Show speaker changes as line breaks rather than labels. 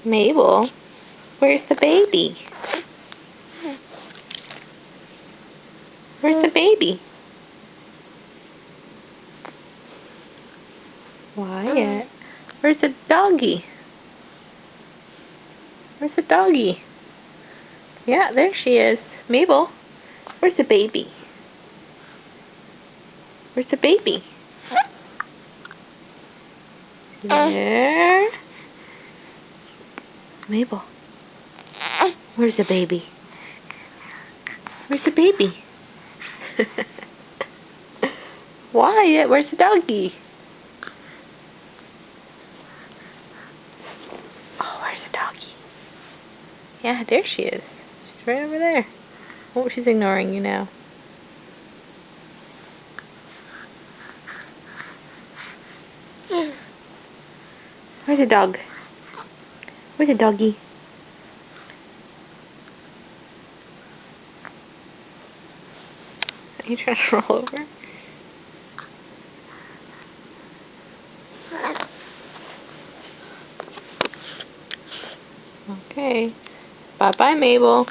Mabel, where's the baby? Where's the baby? Wyatt, where's the doggy? Where's the doggy? Yeah, there she is. Mabel, where's the baby? Where's the baby? There. Mabel, where's the baby? Where's the baby? Wyatt, where's the doggy? Oh, where's the doggy? Yeah, there she is. She's right over there. Oh, she's ignoring you now. Where's the dog? Where's the doggy? Are you trying to roll over? Okay. Bye-bye, Mabel.